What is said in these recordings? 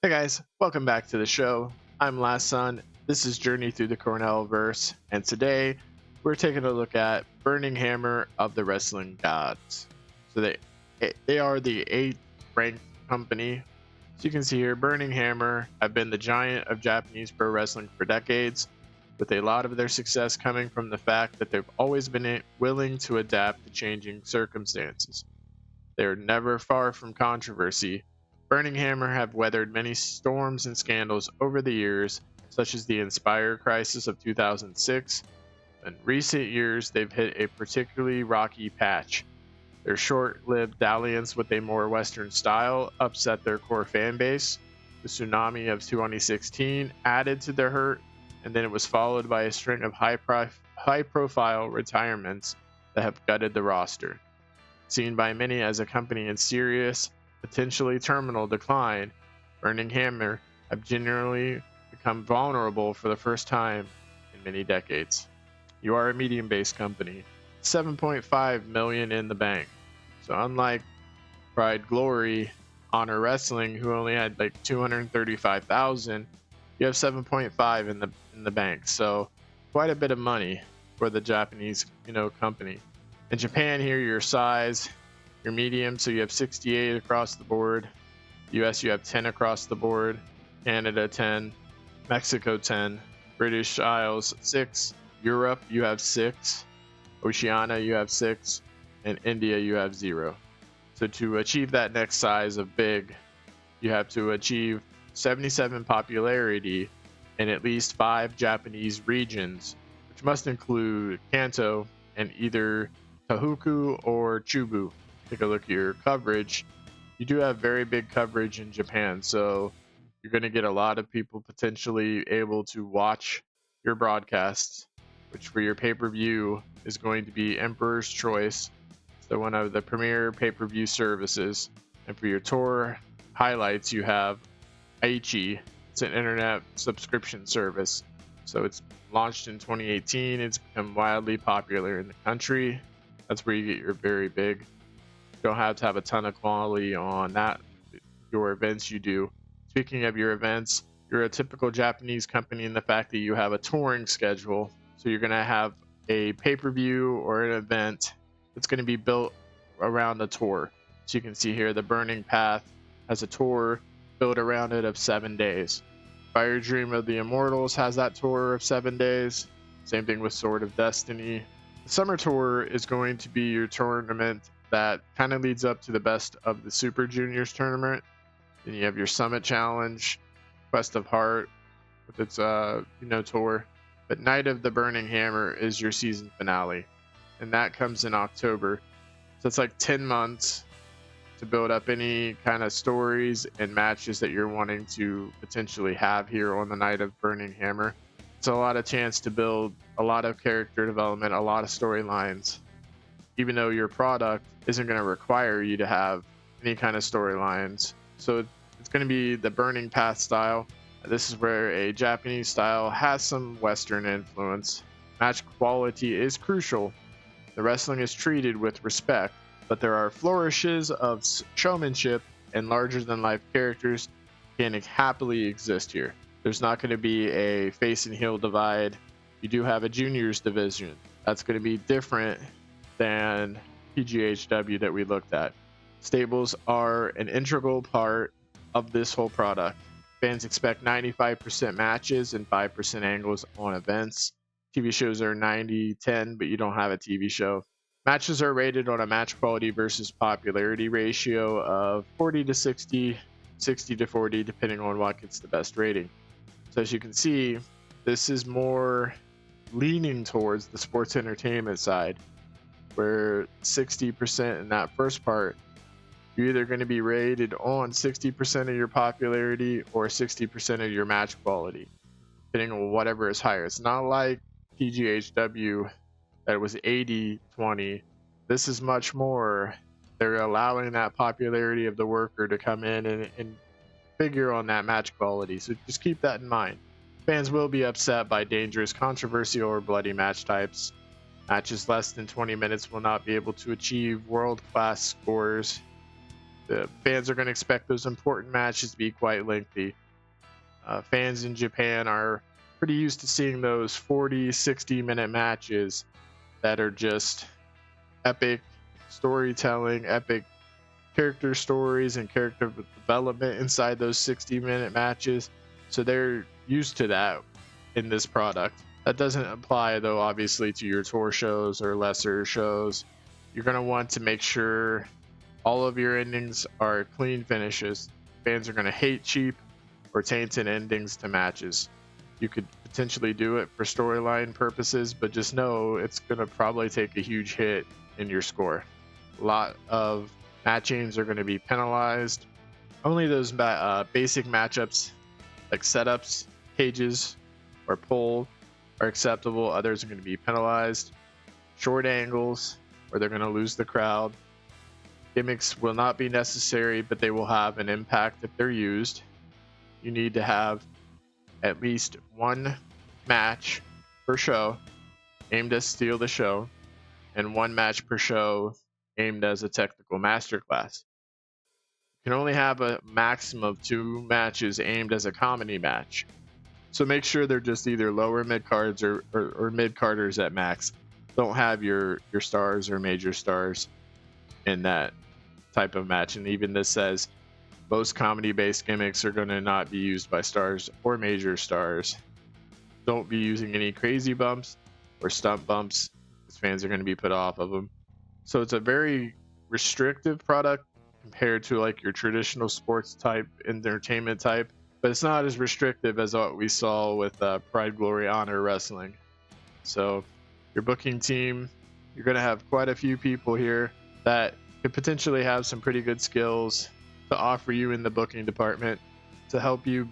Hey guys, welcome back to the show. I'm Last Son. This is Journey Through the Cornellverse, and today we're taking a look at Burning Hammer of the Wrestling Gods. So they are the 8th ranked company. So you can see here, Burning Hammer have been the giant of Japanese pro wrestling for decades, with a lot of their success coming from the fact that they've always been willing to adapt to changing circumstances. They're never far from controversy. Burning Hammer have weathered many storms and scandals over the years, such as the Inspire crisis of 2006. In recent years, they've hit a particularly rocky patch. Their short-lived dalliance with a more Western style upset their core fan base. The tsunami of 2016 added to their hurt, and then it was followed by a string of high-profile retirements that have gutted the roster. Seen by many as a company in serious, potentially terminal decline, Burning Hammer have generally become vulnerable for the first time in many decades. You are a medium-based company, 7.5 million in the bank. So unlike Pride Glory, Honor Wrestling, who only had like 235,000, you have 7.5 in the bank. So quite a bit of money for the Japanese, company. In Japan here, your size, your medium, so you have 68 across the board. US, you have 10 across the board. Canada, 10. Mexico, 10. British Isles, 6. Europe, you have 6. Oceania, you have 6. And India, you have 0. So to achieve that next size of big, you have to achieve 77 popularity in at least 5 Japanese regions, which must include Kanto and either Tohoku or Chubu. Take a look at your coverage. You do have very big coverage in Japan, so you're going to get a lot of people potentially able to watch your broadcasts, which for your pay-per-view is going to be Emperor's Choice, so one of the premier pay-per-view services. And for your tour highlights, you have Aichi. It's an internet subscription service. So it's launched in 2018. It's become wildly popular in the country. That's where you get your very big. You don't have to have a ton of quality on that. Your events you do. Speaking of your events, you're a typical Japanese company in the fact that you have a touring schedule. So you're going to have a pay-per-view or an event that's going to be built around the tour. So you can see here the Burning Path has a tour built around it of 7 days. Fire Dream of the Immortals has that tour of 7 days. Same thing with Sword of Destiny. The Summer Tour is going to be your tournament that kind of leads up to the Best of the Super Juniors tournament. Then you have your Summit Challenge, Quest of Heart with its tour. But Night of the Burning Hammer is your season finale, and that comes in October. So it's like 10 months to build up any kind of stories and matches that you're wanting to potentially have here on the Night of Burning Hammer. It's a lot of chance to build a lot of character development, a lot of storylines, even though your product isn't going to require you to have any kind of storylines. So it's going to be the Burning Path style. This is where a Japanese style has some Western influence. Match quality is crucial. The wrestling is treated with respect, but there are flourishes of showmanship, and larger-than-life characters can happily exist here. There's not going to be a face and heel divide. You do have a juniors division. That's going to be different than PGHW that we looked at. Stables are an integral part of this whole product. Fans expect 95% matches and 5% angles on events. TV shows are 90-10, but you don't have a TV show. Matches are rated on a match quality versus popularity ratio of 40-60, 60-40, depending on what gets the best rating. So as you can see, this is more leaning towards the sports entertainment side, where 60% in that first part, you're either going to be rated on 60% of your popularity or 60% of your match quality, depending on whatever is higher. It's not like PGHW that was 80-20. This is much more. They're allowing that popularity of the worker to come in and figure on that match quality. So just keep that in mind. Fans will be upset by dangerous, controversial, or bloody match types. Matches less than 20 minutes will not be able to achieve world-class scores. The fans are going to expect those important matches to be quite lengthy. Fans in Japan are pretty used to seeing those 40, 60-minute matches that are just epic storytelling, epic character stories, and character development inside those 60-minute matches. So they're used to that in this product. That doesn't apply, though, obviously, to your tour shows or lesser shows. You're going to want to make sure all of your endings are clean finishes. Fans are going to hate cheap or tainted endings to matches. You could potentially do it for storyline purposes, but just know it's going to probably take a huge hit in your score. A lot of matchings are going to be penalized. Only those basic matchups like setups, cages, or pull are acceptable. Others are going to be penalized. Short angles, where they're going to lose the crowd. Gimmicks will not be necessary, but they will have an impact if they're used. You need to have at least one match per show aimed to steal the show, and one match per show aimed as a technical masterclass. You can only have a maximum of 2 matches aimed as a comedy match. So make sure they're just either lower mid cards or mid carders at max. Don't have your stars or major stars in that type of match. And even this says most comedy based gimmicks are going to not be used by stars or major stars. Don't be using any crazy bumps or stunt bumps, because fans are going to be put off of them. So it's a very restrictive product compared to like your traditional sports type, entertainment type, but it's not as restrictive as what we saw with Pride, Glory, Honor Wrestling. So your booking team, you're going to have quite a few people here that could potentially have some pretty good skills to offer you in the booking department to help you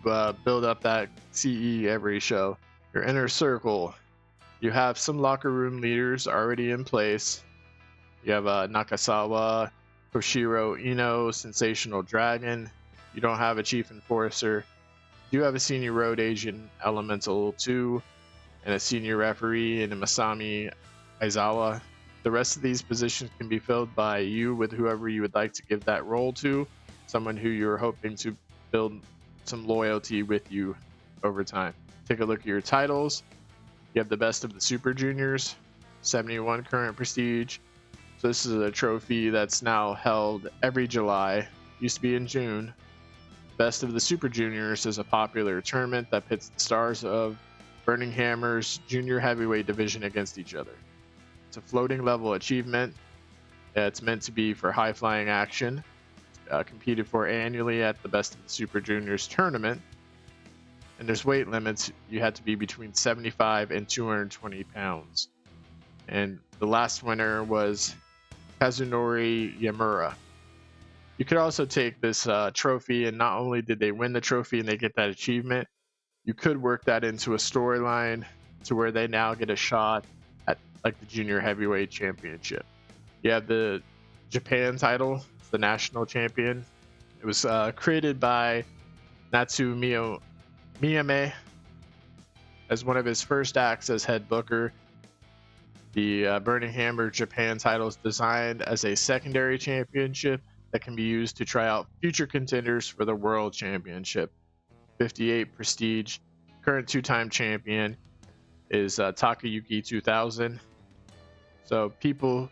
build up that CE every show. Your inner circle, you have some locker room leaders already in place. You have Nakasawa, Koshiro Ino, Sensational Dragon. You don't have a chief enforcer. You do have a senior road agent, Elemental 2, and a senior referee in Masami Aizawa. The rest of these positions can be filled by you with whoever you would like to give that role to, someone who you're hoping to build some loyalty with you over time. Take a look at your titles. You have the best of the Super Juniors, 71 current prestige. So this is a trophy that's now held every July. Used to be in June. Best of the Super Juniors is a popular tournament that pits the stars of Burning Hammer's junior heavyweight division against each other. It's a floating level achievement. It's meant to be for high flying action. Competed for annually at the Best of the Super Juniors tournament. And there's weight limits. You had to be between 75 and 220 pounds. And the last winner was Kazunori Yamura. You could also take this trophy, and not only did they win the trophy and they get that achievement, you could work that into a storyline to where they now get a shot at like the junior heavyweight championship. You have the Japan title, the national champion. It was created by Natsu Miyame as one of his first acts as head booker. The Burning Hammer Japan title is designed as a secondary championship that can be used to try out future contenders for the World Championship. 58 prestige. Current 2-time champion is Takayuki 2000. So people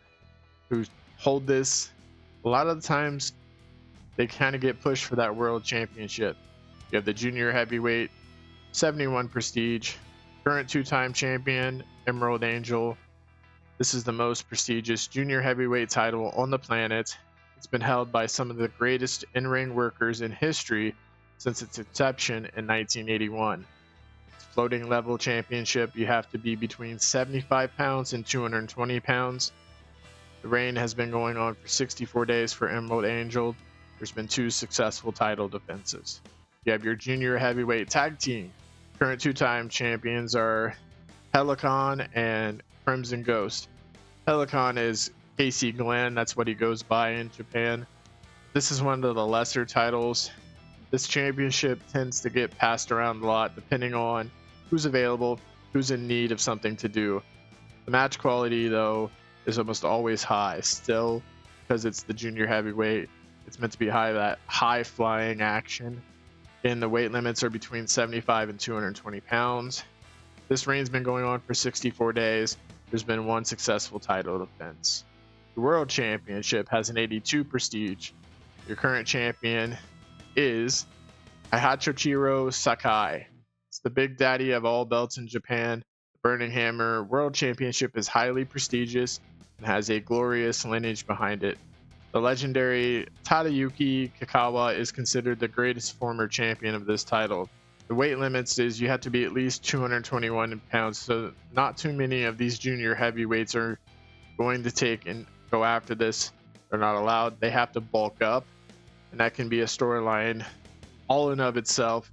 who hold this, a lot of the times they kind of get pushed for that World Championship. You have the junior heavyweight, 71 prestige. Current 2-time champion, Emerald Angel. This is the most prestigious junior heavyweight title on the planet. It's been held by some of the greatest in-ring workers in history since its inception in 1981. It's a floating level championship. You have to be between 75 pounds and 220 pounds. The reign has been going on for 64 days for Emerald Angel. There's been 2 successful title defenses. You have your junior heavyweight tag team. Current 2-time champions are Helicon and Crimson Ghost. Helicon is Casey Glenn, that's what he goes by in Japan. This is one of the lesser titles. This championship tends to get passed around a lot depending on who's available, who's in need of something to do. The match quality, though, is almost always high still, because it's the junior heavyweight. It's meant to be that high flying action. And the weight limits are between 75 and 220 pounds. This reign's been going on for 64 days. There's been one successful title defense. The World Championship has an 82 prestige. Your current champion is Heihachichiro Sakai. It's the big daddy of all belts in Japan. The Burning Hammer World Championship is highly prestigious and has a glorious lineage behind it. The legendary Tadayuki Kakawa is considered the greatest former champion of this title. The weight limits is you have to be at least 221 pounds, so not too many of these junior heavyweights are going to take and go after this. They're not allowed. They have to bulk up, and that can be a storyline all in of itself.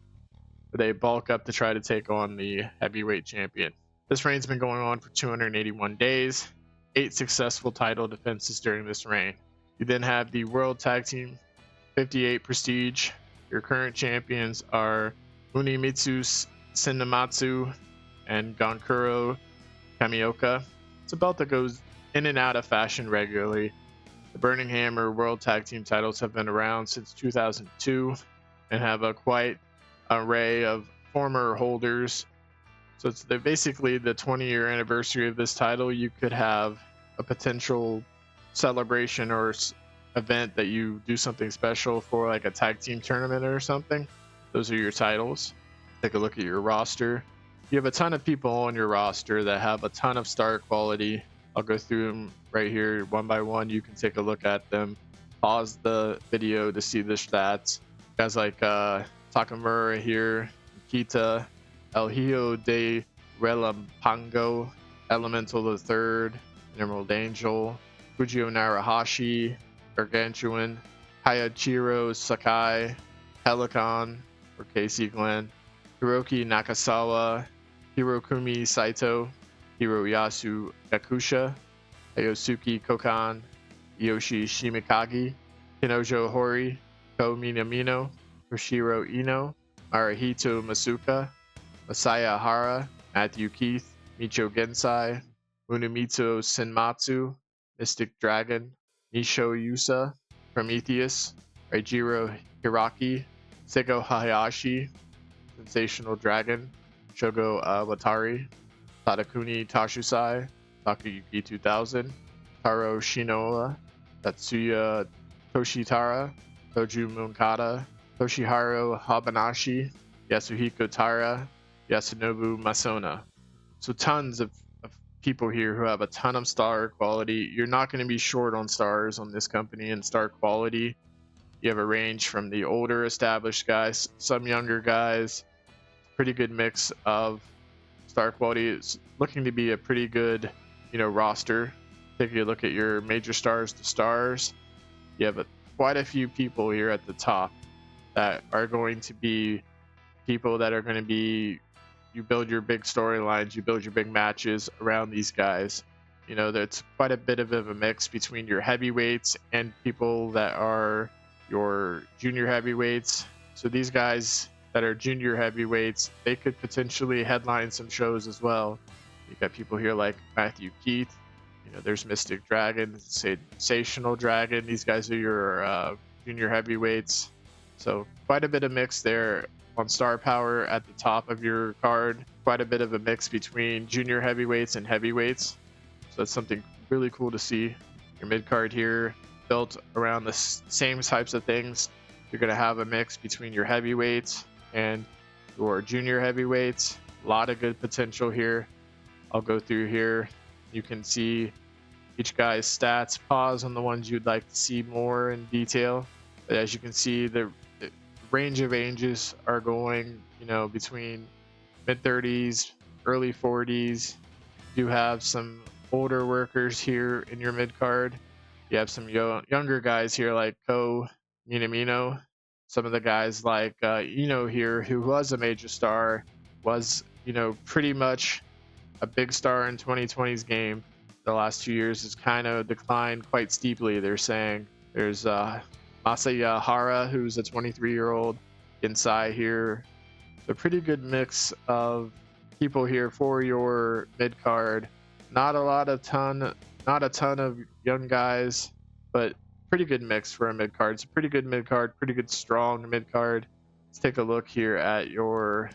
They bulk up to try to take on the heavyweight champion. This reign's been going on for 281 days, 8 successful title defenses during this reign. You then have the World Tag Team 58 prestige. Your current champions are Unimitsu Sinamatsu and Gonkuro Kamioka. It's a belt that goes in and out of fashion regularly. The Burning Hammer World Tag Team titles have been around since 2002 and have a quite array of former holders. So it's basically the 20-year anniversary of this title. You could have a potential celebration or event that you do something special for, like a tag team tournament or something. Those are your titles. Take a look at your roster. You have a ton of people on your roster that have a ton of star quality. I'll go through them right here one by one. You can take a look at them. Pause the video to see the stats. Guys like Takamura here, Kita, El Hijo de Relampango, Elemental the Third, Emerald Angel, Fujio Narahashi, Gargantuan, Heihachichiro Sakai, Pelican, or Casey Glenn, Hiroki Nakasawa, Hirokumi Saito, Hiroyasu Yakusha, Ayosuke Kokan, Yoshi Shimikage, Kinojo Hori, Ko Minamino, Hoshiro Ino, Marahito Masuka, Masaya Hara, Matthew Keith, Micho Gensai, Unamitsu Senmatsu, Mystic Dragon, Nisho Yusa, Prometheus, Raijiro Hiraki, Seiko Hayashi, Sensational Dragon, Shogo Watari, Tadakuni Tashusai, Takayuki 2000, Taro Shinoa, Tatsuya Toshitara, Toju Munkata, Toshiharu Habanashi, Yasuhiko Tara, Yasunobu Masona. So tons of people here who have a ton of star quality. You're not going to be short on stars on this company and star quality. You have a range from the older established guys, some younger guys. Pretty good mix of star quality. It's looking to be a pretty good, roster. Take a look at your major stars to stars. You have quite a few people here at the top that are going to be people that are going to be, you build your big storylines, you build your big matches around these guys. That's quite a bit of a mix between your heavyweights and people that are your junior heavyweights. So these guys that are junior heavyweights, they could potentially headline some shows as well. You got people here like Matthew Keith. There's Mystic Dragon, Sensational Dragon. These guys are your junior heavyweights. So quite a bit of mix there on star power at the top of your card. Quite a bit of a mix between junior heavyweights and heavyweights. So that's something really cool to see. Your mid card here built around the same types of things. You're going to have a mix between your heavyweights and your junior heavyweights. A lot of good potential here. I'll go through here. You can see each guy's stats. Pause on the ones you'd like to see more in detail. But as you can see, the range of ages are going, between mid 30s, early 40s. You have some older workers here in your mid card. You have some younger guys here like Ko Minamino. Some of the guys like Ino here, who was a major star, was pretty much a big star in 2020's game. The last 2 years has kind of declined quite steeply, they're saying. There's Masaya Hara, who's a 23-year-old. Gensai here. A pretty good mix of people here for your mid card. Not a ton of young guys, but pretty good mix for a mid card. It's a pretty good mid card, pretty good strong mid card. Let's take a look here at your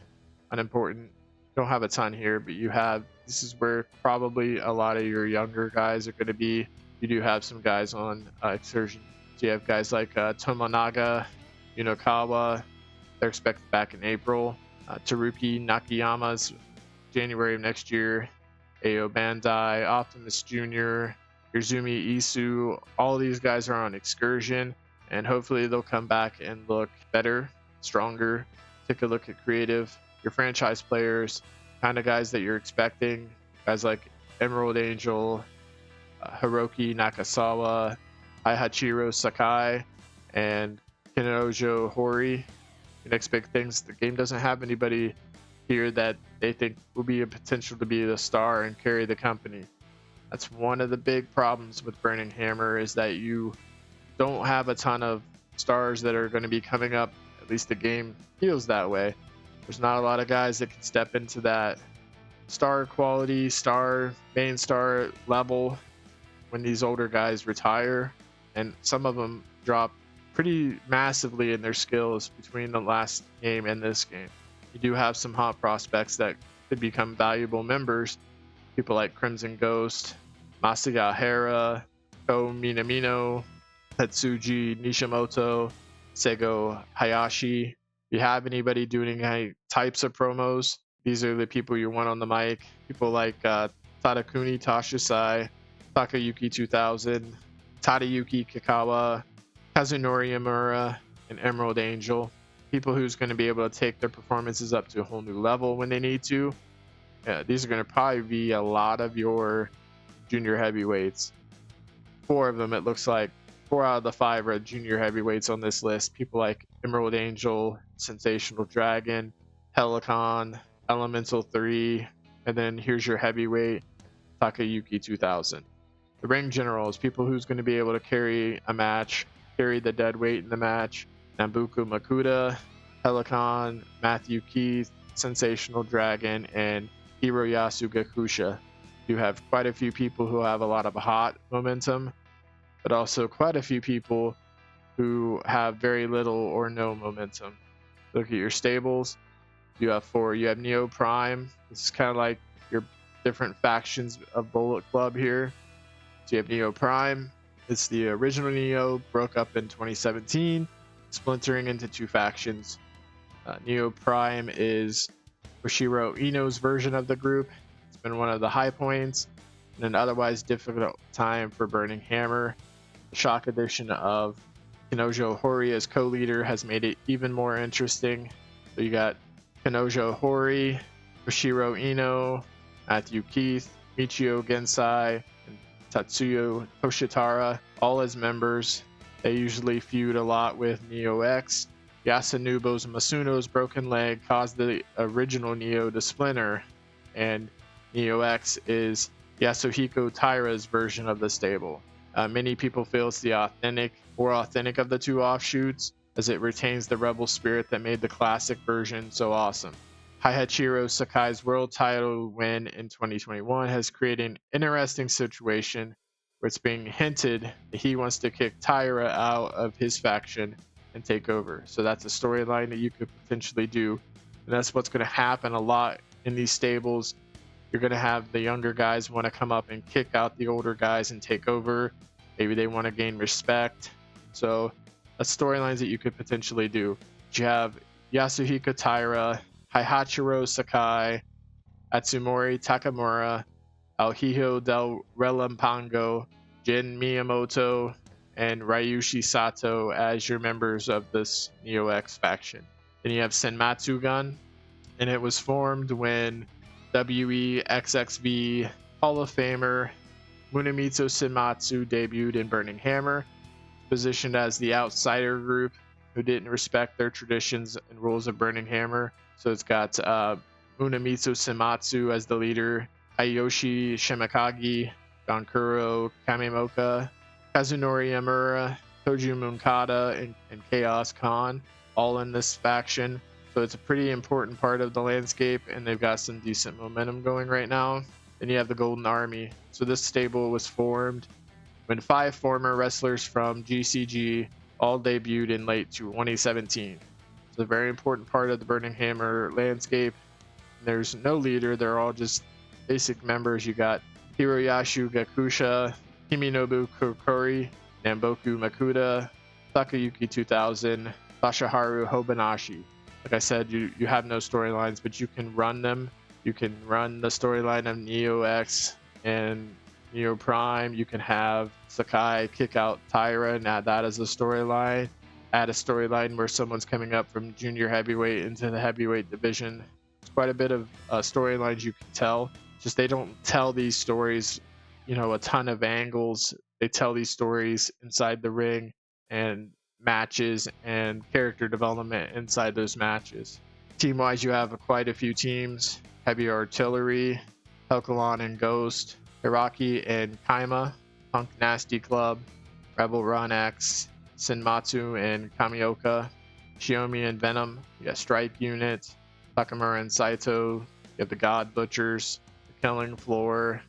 unimportant. You don't have a ton here, but you have, this is where probably a lot of your younger guys are going to be. You do have some guys on excursion. So you have guys like Tomonaga, Yunokawa. They're expected back in April. Teruki Nakayama's January of next year. Ao Bandai, Optimus Jr., Izumi Isu. All these guys are on excursion, and hopefully they'll come back and look better, stronger. Take a look at creative, your franchise players, kind of guys that you're expecting. Guys like Emerald Angel, Hiroki Nakasawa, Haihachiro Sakai, and Kinojo Hori. You can expect things. The game doesn't have anybody here that they think will be a potential to be the star and carry the company. That's one of the big problems with Burning Hammer, is that you don't have a ton of stars that are going to be coming up. At least the game feels that way. There's not a lot of guys that can step into that star quality, main star level when these older guys retire, and some of them drop pretty massively in their skills between the last game and this game. You do have some hot prospects that could become valuable members. People like Crimson Ghost, Masaya Hara, Ko Minamino, Tetsuji Nishimoto, Sego Hayashi. If you have anybody doing any types of promos, these are the people you want on the mic. People like Tadakuni Tashisai, Takayuki 2000, Tadayuki Kakawa, Kazunori Yamura, and Emerald Angel. People who's going to be able to take their performances up to a whole new level when they need to. These are going to probably be a lot of your junior heavyweights. 4 of them, it looks like. 4 out of the 5 are junior heavyweights on this list. People like Emerald Angel, Sensational Dragon, Helicon, Elemental 3, and then here's your heavyweight, Takayuki 2000. The ring general is people who's going to be able to carry a match, carry the dead weight in the match. Nambuku Makuda, Helicon, Matthew Keith, Sensational Dragon, and Hiroyasu Gakusha. You have quite a few people who have a lot of hot momentum, but also quite a few people who have very little or no momentum. Look at your stables. You have 4. You have Neo Prime. This is kind of like your different factions of Bullet Club here. So you have Neo Prime. It's the original Neo, broke up in 2017, splintering into 2 factions. Neo Prime is Oshiro Ino's version of the group. It's been one of the high points in an otherwise difficult time for Burning Hammer. The shock addition of Kinojo Hori as co-leader has made it even more interesting. So you got Kinojo Hori, Oshiro Ino, Matthew Keith, Michio Gensai, and Tatsuyo Toshitara, all as members. They usually feud a lot with Neo X. Yasunobu's Masuno's broken leg caused the original Neo to splinter, and Neo X is Yasuhiko Taira's version of the stable. Many people feel it's the more authentic of the 2 offshoots, as it retains the rebel spirit that made the classic version so awesome. Haihachiro Sakai's world title win in 2021 has created an interesting situation where it's being hinted that he wants to kick Taira out of his faction and take over. So that's a storyline that you could potentially do. And that's what's going to happen a lot in these stables. You're going to have the younger guys want to come up and kick out the older guys and take over. Maybe they want to gain respect. So that's storylines that you could potentially do. You have Yasuhiko Taira, Haihachiro Sakai, Atsumori Takamura, Alhijo del Relampango, Jin Miyamoto, and Ryushi Sato as your members of this Neo X faction. Then you have Senmatsu Gun, and it was formed when WEXXV Hall of Famer Munamitsu Senmatsu debuted in Burning Hammer, positioned as the outsider group who didn't respect their traditions and rules of Burning Hammer. So it's got Munamitsu Senmatsu as the leader, Aiyoshi Shimikage, Gankuro Kamimoka, Kazunori Yamura, Toju Munkata, and Chaos Khan, all in this faction. So it's a pretty important part of the landscape, and they've got some decent momentum going right now. Then you have the Golden Army. So this stable was formed when 5 former wrestlers from GCG all debuted in late 2017. It's a very important part of the Burning Hammer landscape. There's no leader, they're all just basic members. You got Hiroyasu Gakusha, Himinobu Kokori, Namboku Makuda, Takayuki 2000, Sashaharu Hobanashi. Like I said, you have no storylines, but you can run them. You can run the storyline of Neo X and Neo Prime. You can have Sakai kick out Tyra and add that as a storyline. Add a storyline where someone's coming up from junior heavyweight into the heavyweight division. There's quite a bit of storylines you can tell. Just they don't tell these stories, a ton of angles. They tell these stories inside the ring and matches and character development inside those matches. Team wise, you have quite a few teams: Heavy Artillery, Helkalon and Ghost, Hiraki and Kaima, Punk Nasty Club, Rebel Run X, Senmatsu and Kamioka, Shiomi and Venom. You got Stripe Unit, Takamura and Saito. You have the God Butchers, the Killing Floor,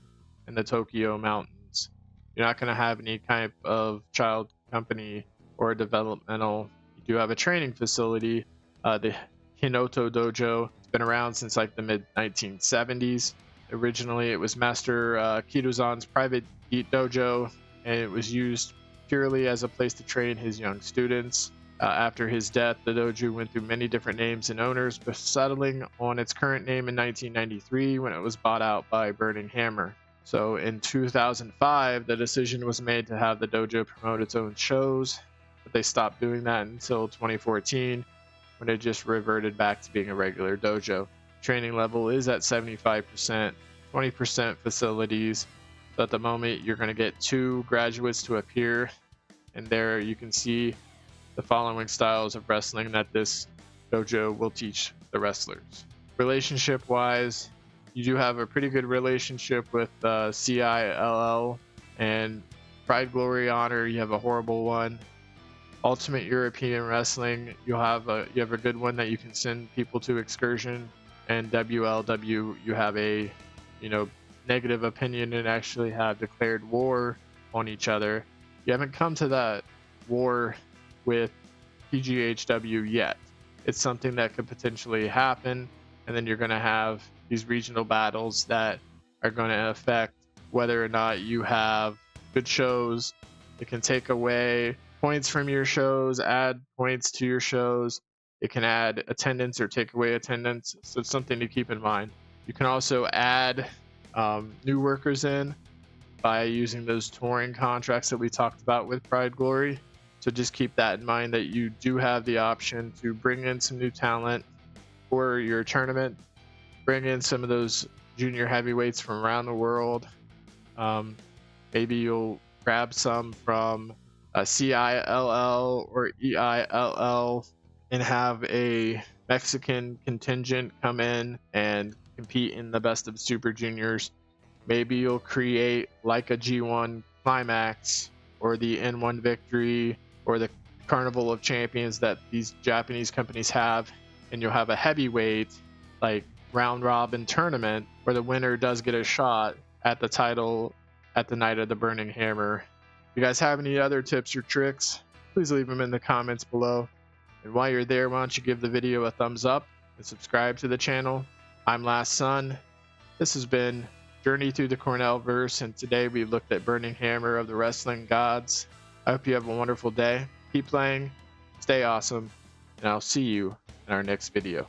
and the Tokyo Mountains. You're not going to have any kind of child company or developmental. You do have a training facility, the Hinoto Dojo. It's been around since like the mid 1970s. Originally, it was Master Kitozan's private Eat Dojo, and it was used purely as a place to train his young students. After his death, the dojo went through many different names and owners, but settling on its current name in 1993 when it was bought out by Burning Hammer. So in 2005, the decision was made to have the dojo promote its own shows, but they stopped doing that until 2014, when it just reverted back to being a regular dojo. Training level is at 75%, 20% facilities. So at the moment, you're going to get 2 graduates to appear, and there you can see the following styles of wrestling that this dojo will teach the wrestlers. Relationship wise, you do have a pretty good relationship with CILL, and Pride, Glory, Honor, you have a horrible one. Ultimate European Wrestling, you have a good one that you can send people to excursion, and WLW, you have a negative opinion and actually have declared war on each other. You haven't come to that war with PGHW yet. It's something that could potentially happen, and then you're going to have these regional battles that are going to affect whether or not you have good shows. It can take away points from your shows, add points to your shows. It can add attendance or take away attendance, so it's something to keep in mind. You can also add new workers in by using those touring contracts that we talked about with Pride Glory. So just keep that in mind, that you do have the option to bring in some new talent for your tournament, bring in some of those junior heavyweights from around the world. Maybe you'll grab some from CILL or EILL and have a Mexican contingent come in and compete in the best of Super Juniors. Maybe you'll create like a G1 Climax or the N1 Victory or the Carnival of Champions that these Japanese companies have, and you'll have a heavyweight like round robin tournament where the winner does get a shot at the title at the night of the Burning Hammer. If you guys have any other tips or tricks, please leave them in the comments below. And while you're there, why don't you give the video a thumbs up and subscribe to the channel. I'm Last Son. This has been Journey Through the Cornellverse, and today we looked at Burning Hammer of the Wrestling Gods. I hope you have a wonderful day. Keep playing, stay awesome, and I'll see you in our next video.